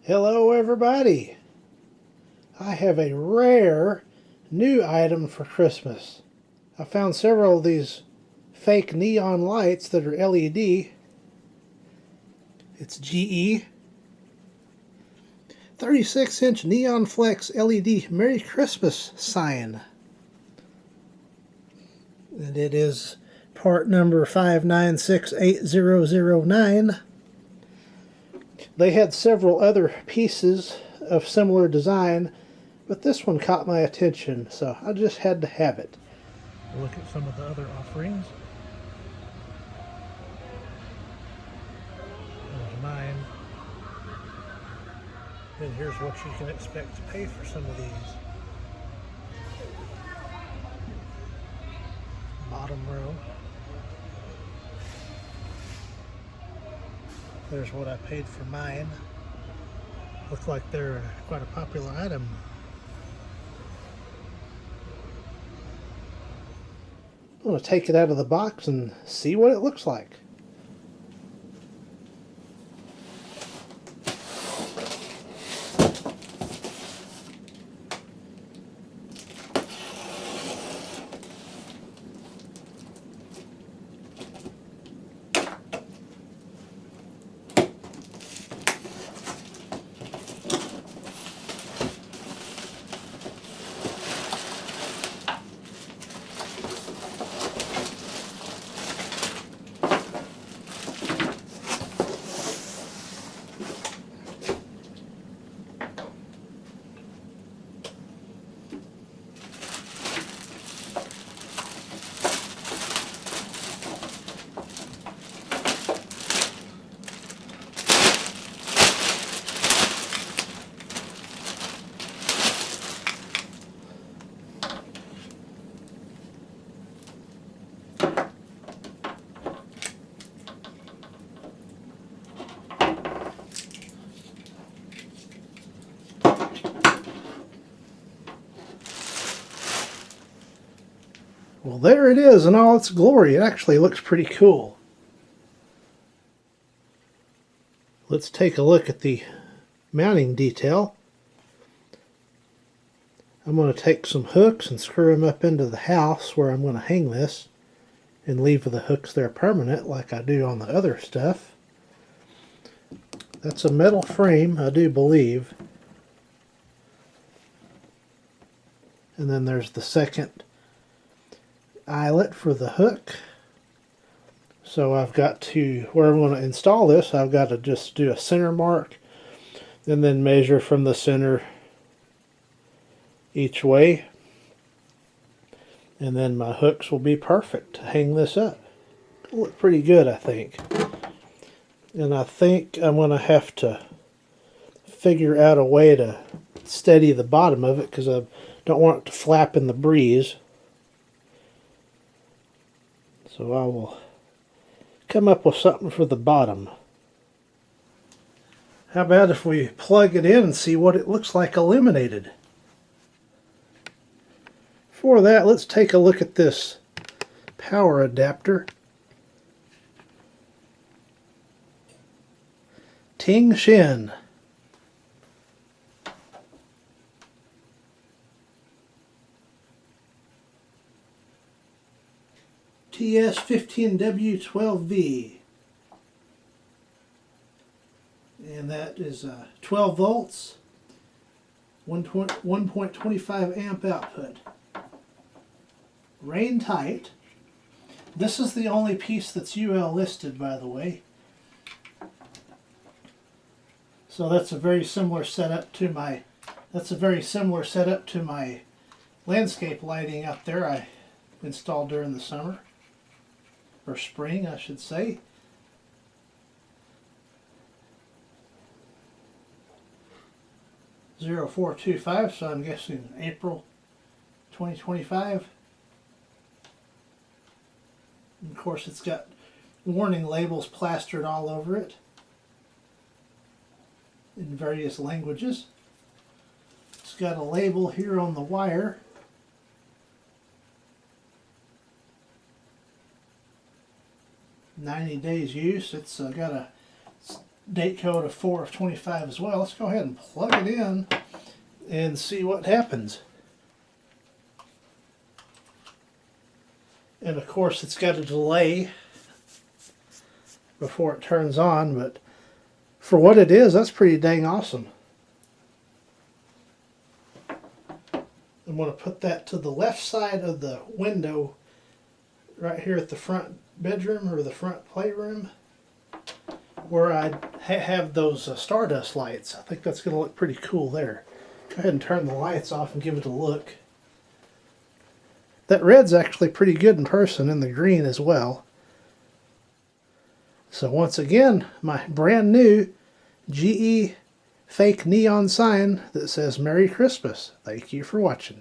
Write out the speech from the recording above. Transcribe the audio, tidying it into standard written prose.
Hello everybody! I have a rare new item for Christmas. I found several of these fake neon lights that are LED. It's GE 36-inch neon flex LED Merry Christmas sign. And it is part number 5968009. They had several other pieces of similar design, but this one caught my attention, so I just had to have it. Look at some of the other offerings. There's mine. And here's what you can expect to pay for some of these. Bottom row. There's what I paid for mine. Look like they're quite a popular item. I'm going to take it out of the box and see what it looks like. Well, there it is in all its glory. It actually looks pretty cool. Let's take a look at the mounting detail. I'm going to take some hooks and screw them up into the house where I'm going to hang this and leave the hooks there permanent like I do on the other stuff. That's a metal frame, I do believe. And then there's the second eyelet for the hook. So I've got to, where I'm going to install this, I've got to just do a center mark and then measure from the center each way. And then my hooks will be perfect to hang this up. It'll look pretty good, I think. And I think I'm going to have to figure out a way to steady the bottom of it because I don't want it to flap in the breeze. So I will come up with something for the bottom. How about if we plug it in and see what it looks like illuminated? For that, let's take a look at this power adapter. Ting Shin. TS15W12V, and that is 12 volts, 1.25 amp output. Rain tight. This is the only piece that's UL listed, by the way. So that's a very similar setup to my landscape lighting up there I installed during the summer. Or spring, I should say. .0425, so I'm guessing April 2025. And of course, it's got warning labels plastered all over it in various languages. It's got a label here on the wire. 90 days use. It's got a date code of 4 of 25 as well. Let's go ahead and plug it in and see what happens. And of course it's got a delay before it turns on, but for what it is, that's pretty dang awesome. I'm going to put that to the left side of the window right here at the front bedroom or the front playroom where I have those stardust lights. I think that's going to look pretty cool there. Go ahead and turn the lights off and give it a look. That red's actually pretty good in person, and the green as well. So once again, my brand new GE fake neon sign that says Merry Christmas. Thank you for watching.